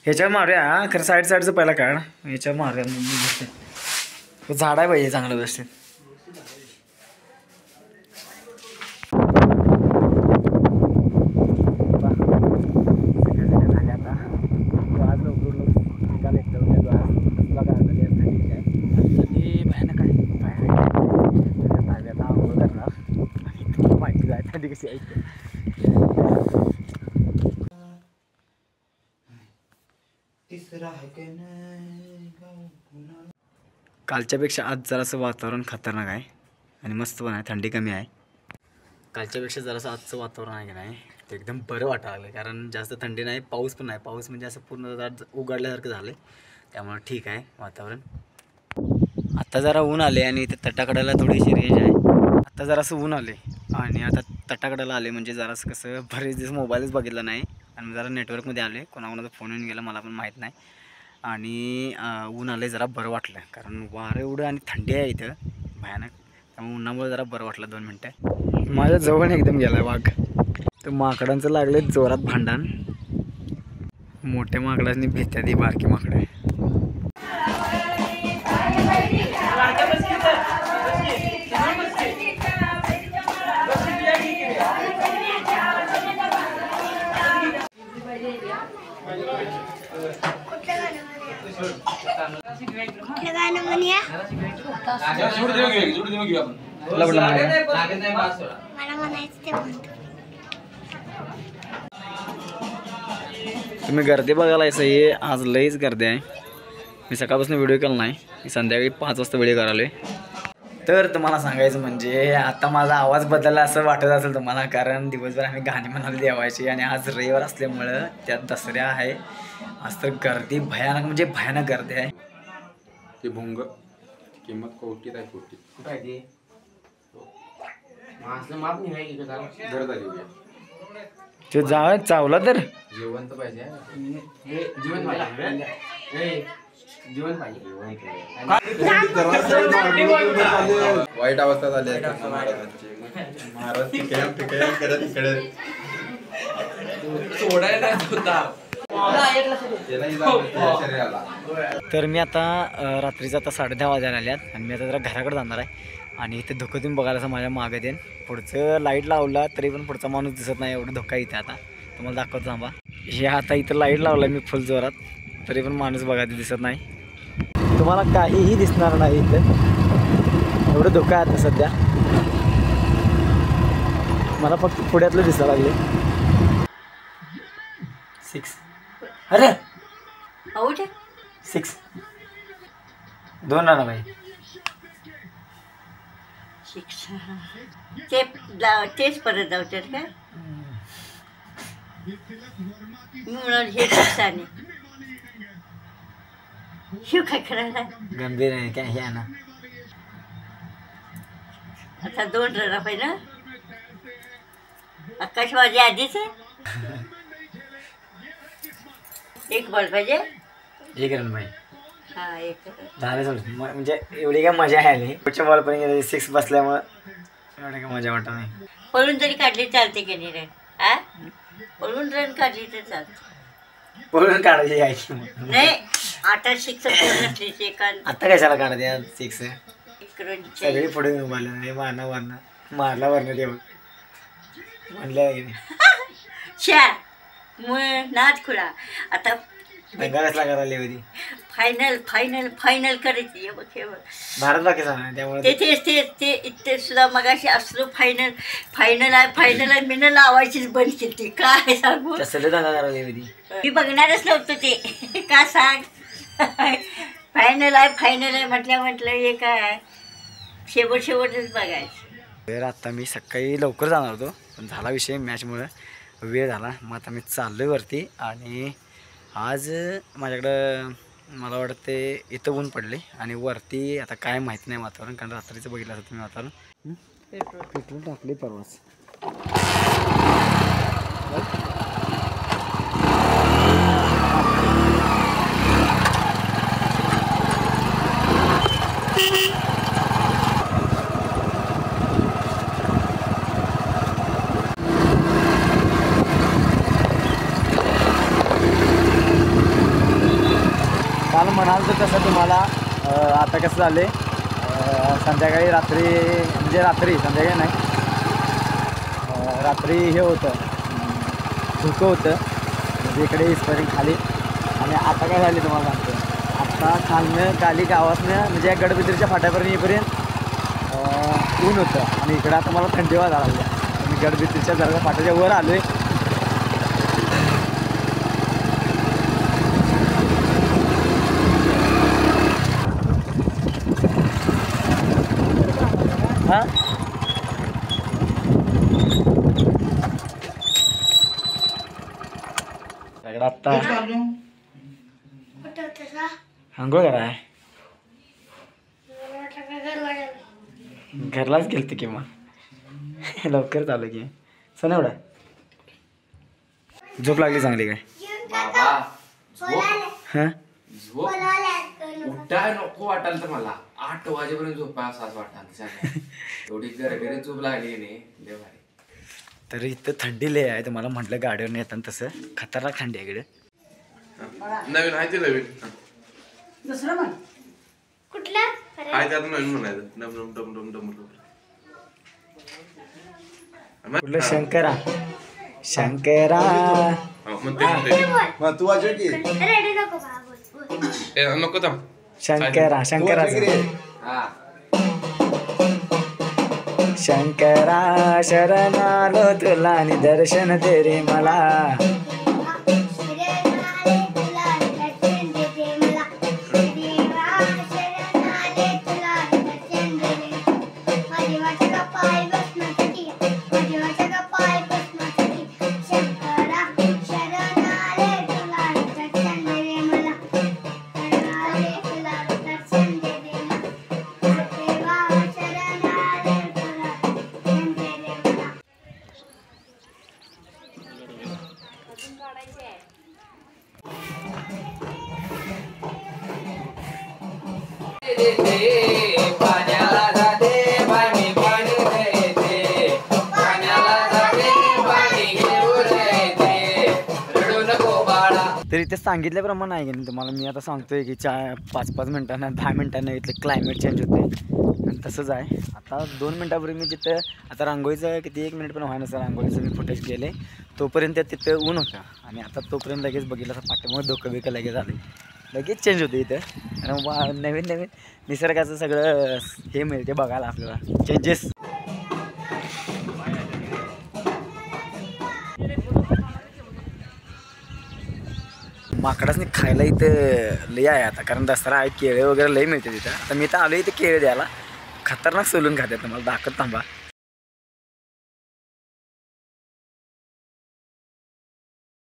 ह्याच्यावर मारूया खरं साईडचं पहिला काढ ह्याच्यावर मारूया झाड आहे पाहिजे चांगलं व्यवस्थित. कालच्यापेक्षा आज जरासं वातावरण खतरनाक आहे आणि मस्त पण आहे. थंडी कमी आहे. कालच्यापेक्षा जरासं आजचं वातावरण आहे की नाही ते एकदम बरं वाटायला लागलं. कारण जास्त थंडी नाही, पाऊस पण नाही. पाऊस म्हणजे असं पूर्ण उघडल्यासारखं झालं त्यामुळे ठीक आहे वातावरण. आता जरा ऊन आले आणि इथे तटाकड्याला थोडीशी रेंज आहे. आता जरासं ऊन आले आणि आता तटाकड्याला आले म्हणजे जरासं कसं बरेच दिवस मोबाईलच बघितला नाही आणि जरा नेटवर्कमध्ये आले. कोणाकोणाचा फोन येऊन गेला मला पण माहीत नाही. आणि ऊन आले जरा बरं वाटलं कारण वारं एवढं आणि थंडी आहे इथं भयानक. त्यामुळे उन्हामुळे जरा बरं वाटलं. 2 मिनटं माझ्या जवळ एकदम गेला वाघ. तर माकडांचं लागले जोरात भांडण. मोठ्या माकडांनी भेटत्या ती बारकी माकडं. तुम्ही गर्दी बघायला हे आज लईच गर्दी आहे. मी सकाळपासून व्हिडिओ केला नाही. मी संध्याकाळी 5 वाजता व्हिडिओ करायला. तर तुम्हाला सांगायचं म्हणजे आता माझा आवाज बदलला असं वाटत असेल तुम्हाला कारण दिवसभर आम्ही गाणी म्हणाले देवायची आणि आज रविवार असल्यामुळं त्यात दसऱ्या आहे. आज तर गर्दी भयानक म्हणजे भयानक गर्दी आहे. ते भुंग किंमत कोटीत आहे. कोटी कुठं आहे ते असलं माप नाही आहे की घर झाली ते जा चावला तर जेवण तर पाहिजे. जीवन पाहिजे. जीवन पाहिजे. वाईट अवस्था झाली महाराज तिकडे सोडायला तर मी आता रात्रीचं आता 10:30 वाजायला आल्यात आणि मी आता जरा घराकडे जाणार आहे. आणि इथे धुकं देऊन बघायला माझ्या मागे देन पुढचं लाईट लावला तरी पण पुढचा माणूस दिसत नाही. एवढं धोका इथे आता तुम्हाला दाखवतो थांबा. हे आता इथं लाईट लावला मी फुल जोरात तरी पण माणूस बघायला दिसत नाही. तुम्हाला काहीही दिसणार नाही इथं. एवढं धोका आहे आता सध्या. मला फक्त पुढ्यातलं दिसायला लागले. 6 अरे 6 2 राहणार बाई. तेच परत जाऊच्यात का मी म्हणाल हे दिवसाने शिव काय करायला गंभीर आहे काय हे ना. आता 2 रन पाहिजे ना. आकाशवादी आधीच आहे. 1 बॉल पाहिजे. 1 रन बाई. हा 1 झालं सोड. म्हणजे एवढी काय मजा आली. पुढच्या बॉल पण गेले 6 बसल्यामुळं एवढी काय मजा वाटत नाही. पळून तरी काढली चालते की नाही रन. हा पळून रन काढली तर चालते. पळून काढायची यायची नाही 8 6 नसली ते काढ. आता कशाला काढते 6 रनची सगळी पुढे उभारले मारला वरनं देव म्हणलं शा मग नाद खुळा. आता दंगा कसला करायला होती. फायनल फायनल फायनल करायची. हे बघ हे बघ भारत पाकिस्तान त्यामुळे ते इथे सुद्धा मगाशी असलो फायनल फायनल आहे मी लावायचीच बंद केली. काय सांगू तसं दंगा करायला होती. मी बघणारच नव्हतं ते. का सांग फायनल आहे म्हटलं हे काय शेवटच बघायचं. तर आता मी सकाळी लवकर जाणार होतो पण झाला विषय मॅचमुळं वेळ झाला. मग आता मी चाललो वरती आणि आज माझ्याकडं मला वाटते इथं ऊन पडले आणि वरती आता काय माहीत नाही वातावरण कारण रात्रीचं बघितलं असं तुम्ही वातावरण. पेट्रोल टाकले परवाच. म्हणाल तर तसं तुम्हाला आता कसं झाले संध्याकाळी रात्री संध्याकाळी नाही रात्री हे होतं धुकं होतं म्हणजे इकडे इस्परिंग खाली. आणि आता काय झाले तुम्हाला सांगतो, आता खालनं खाली गावातनं म्हणजे या गडबिद्रीच्या फाट्यापर्यंत येईपर्यंत ऊन होतं आणि इकडं आता मला थंडी वाजायला लागली. मी गडबिद्रीच्या जरा फाट्याच्या वर आलो आहे. हां आत्ता आंघोळ करा घरलाच गेलते की मग लवकर चालू की सण एवढा झोप लागली चांगली काय बाबा हां झोप उठाय नको वाटाल तर मला 8 वाजेपर्यंत झोपा असं वाटाल. एवढी गरगरीत झोप लागली नाही लय भारी. तर इथं थंडी लय आहे तर मला म्हटलं गाडीवर येताना तसं खतरनाक थंडी आहे इकडे. नवीन आहे ते नवीन दुसरं म्हण कुठला आहे ते आता नवीन म्हणायचं डम डम डम डम डम डम. कुठलं शंकरा शंकरा हा, मग ते मग तू वाजव की रेडी नको बा बोल ए, नको थांब. शंकरा शंकराचं हा शंकरा शरण आलो तुला आणि दर्शन दे रे मला. तर इथे सांगितल्याप्रमाणे आहे की नाही तुम्हाला मी आता सांगतोय की 5-5 मिनिटांना 10 मिनिटांना इथलं क्लायमेट चेंज होते आणि तसंच आहे. आता 2 मिनिटापूर्वी मी जिथं आता रांगोळीचं किती 1 मिनिट पण व्हायला नसतं रांगोळीचं मी फुटेज केले तोपर्यंत तिथं ऊन होतं आणि आता तोपर्यंत लगेच बघितलं असं पाठीमुळे डोकं बिकं लगेच आलं लगेच चेंज होते इथं आणि नवीन नवीन निसर्गाचं सगळं हे मिळते बघायला आपल्याला चेंजेस. माकडासनी खायला इथं लय आहे आता कारण दसरा आहे केळे वगैरे लय मिळते तिथं. आता मी तर आलो इथं केळे द्यायला खतरनाक सोलून खातात तुम्हाला दाखवत थांबा.